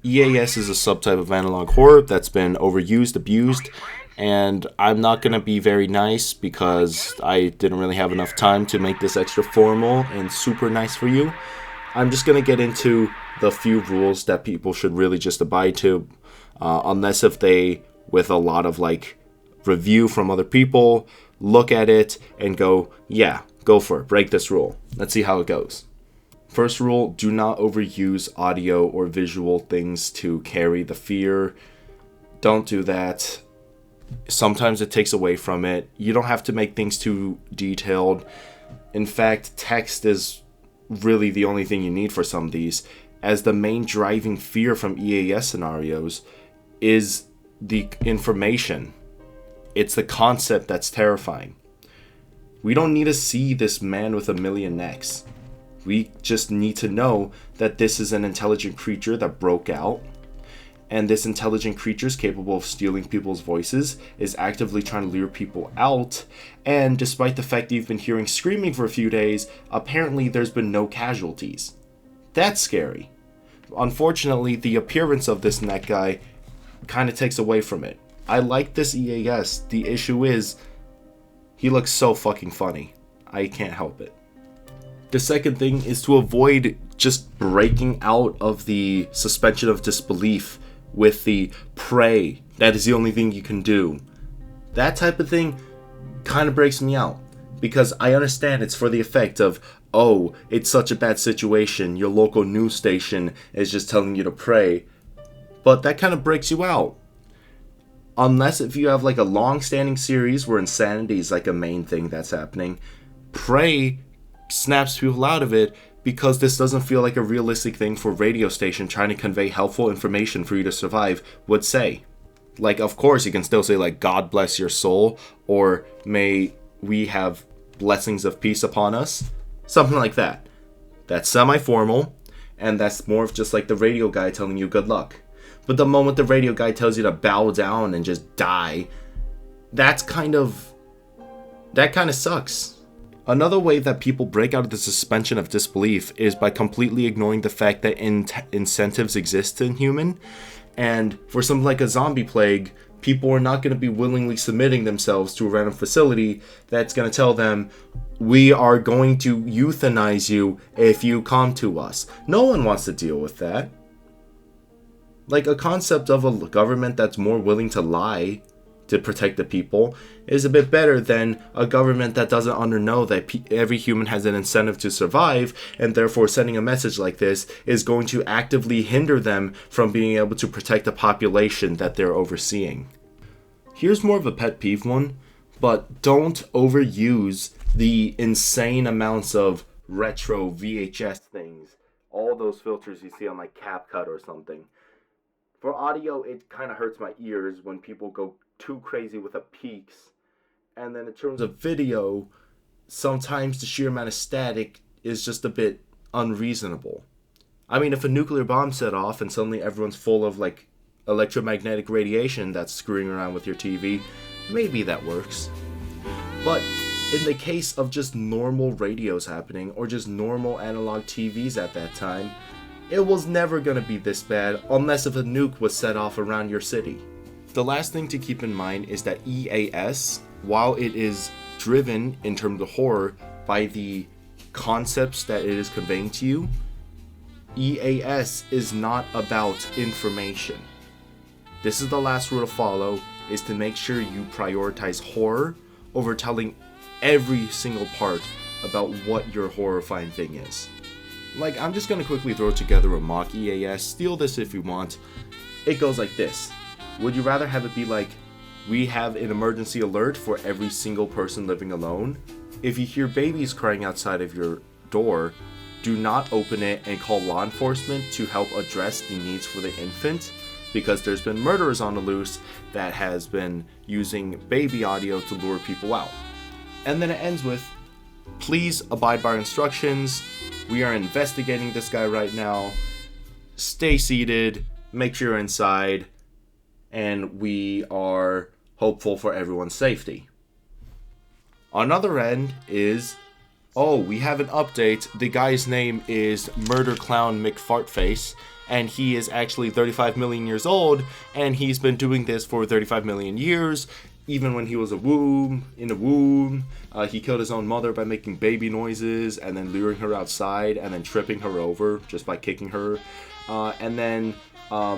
EAS is a subtype of analog horror that's been overused, abused, and I'm not going to be very nice because I didn't really have enough time to make this extra formal and super nice for you. I'm just going to get into the few rules that people should really just abide to, unless if they, with a lot of review from other people, look at it and go, yeah, go for it, break this rule. Let's see how it goes. First rule, do not overuse audio or visual things to carry the fear. Don't do that. Sometimes it takes away from it. You don't have to make things too detailed. In fact, text is really the only thing you need for some of these, as the main driving fear from EAS scenarios is the information. It's the concept that's terrifying. We don't need to see this man with a million necks. We just need to know that this is an intelligent creature that broke out, and this intelligent creature is capable of stealing people's voices, is actively trying to lure people out, and despite the fact that you've been hearing screaming for a few days, apparently there's been no casualties. That's scary. Unfortunately, the appearance of this neck guy kind of takes away from it. I like this EAS. The issue is, he looks so fucking funny. I can't help it. The second thing is to avoid just breaking out of the suspension of disbelief with the pray. That is the only thing you can do. That type of thing kind of breaks me out, because I understand it's for the effect of, oh, it's such a bad situation, your local news station is just telling you to pray. But that kind of breaks you out. Unless if you have a long-standing series where insanity is a main thing that's happening, pray snaps people out of it, because this doesn't feel like a realistic thing for a radio station trying to convey helpful information for you to survive would say. Of course you can still say God bless your soul, or may we have blessings of peace upon us, something like that. That's semi-formal, and that's more of just the radio guy telling you good luck. But the moment the radio guy tells you to bow down and just die, that kind of sucks. Another way that people break out of the suspension of disbelief is by completely ignoring the fact that incentives exist in human. And for something like a zombie plague, people are not going to be willingly submitting themselves to a random facility that's going to tell them, we are going to euthanize you if you come to us. No one wants to deal with that. A concept of a government that's more willing to lie to protect the people is a bit better than a government that doesn't know that every human has an incentive to survive, and therefore sending a message like this is going to actively hinder them from being able to protect the population that they're overseeing. Here's more of a pet peeve one, but don't overuse the insane amounts of retro VHS things, all those filters you see on CapCut or something. For audio, it kind of hurts my ears when people go too crazy with the peaks. And then in terms of video, sometimes the sheer amount of static is just a bit unreasonable. I mean, if a nuclear bomb set off and suddenly everyone's full of electromagnetic radiation that's screwing around with your TV, maybe that works. But in the case of just normal radios happening, or just normal analog TVs at that time, it was never going to be this bad unless if a nuke was set off around your city. The last thing to keep in mind is that EAS, while it is driven in terms of horror by the concepts that it is conveying to you, EAS is not about information. This is the last rule to follow, is to make sure you prioritize horror over telling every single part about what your horrifying thing is. I'm just gonna quickly throw together a mock EAS, steal this if you want. It goes like this. Would you rather have it be we have an emergency alert for every single person living alone? If you hear babies crying outside of your door, do not open it and call law enforcement to help address the needs for the infant, because there's been murderers on the loose that has been using baby audio to lure people out. And then it ends with, please abide by our instructions. We are investigating this guy right now. Stay seated, make sure you're inside, and we are hopeful for everyone's safety. On the other end is, oh, we have an update. The guy's name is Murder Clown McFartface. and he is actually 35 million years old, and he's been doing this for 35 million years. Even when he was in the womb, he killed his own mother by making baby noises and then luring her outside and then tripping her over just by kicking her. And then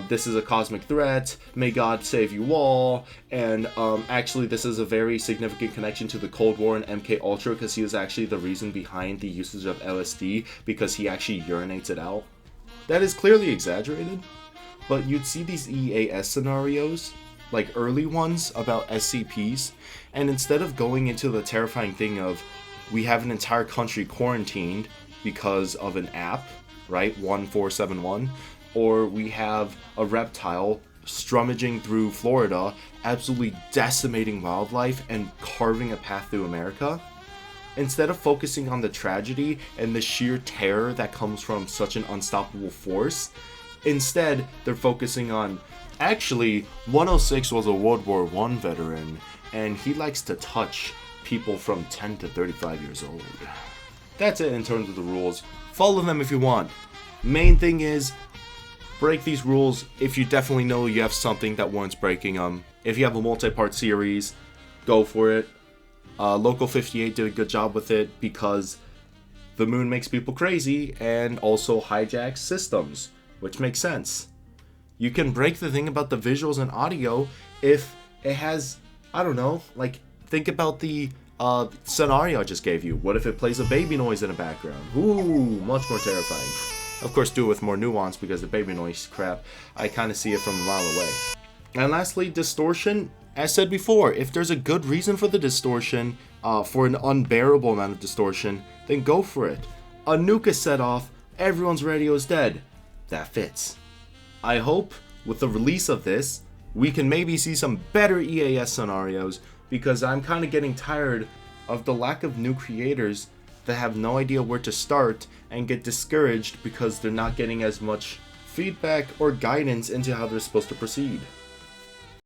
this is a cosmic threat. May God save you all. And actually, this is a very significant connection to the Cold War and MK Ultra, because he was actually the reason behind the usage of LSD, because he actually urinates it out. That is clearly exaggerated, but you'd see these EAS scenarios, like early ones about SCPs, and instead of going into the terrifying thing of we have an entire country quarantined because of an app, right, 1471, or we have a reptile strummaging through Florida, absolutely decimating wildlife and carving a path through America, instead of focusing on the tragedy and the sheer terror that comes from such an unstoppable force, instead they're focusing on, actually, 106 was a World War I veteran, and he likes to touch people from 10 to 35 years old. That's it in terms of the rules. Follow them if you want. Main thing is, break these rules if you definitely know you have something that warrants breaking them. If you have a multi-part series, go for it. Local 58 did a good job with it because the moon makes people crazy and also hijacks systems, which makes sense. You can break the thing about the visuals and audio if it has, I don't know, like, think about the scenario I just gave you. What if it plays a baby noise in the background? Ooh, much more terrifying. Of course, do it with more nuance, because the baby noise crap, I kind of see it from a mile away. And lastly, distortion. As said before, if there's a good reason for the distortion, for an unbearable amount of distortion, then go for it. A nuke is set off, everyone's radio is dead. That fits. I hope with the release of this, we can maybe see some better EAS scenarios, because I'm kind of getting tired of the lack of new creators that have no idea where to start and get discouraged because they're not getting as much feedback or guidance into how they're supposed to proceed.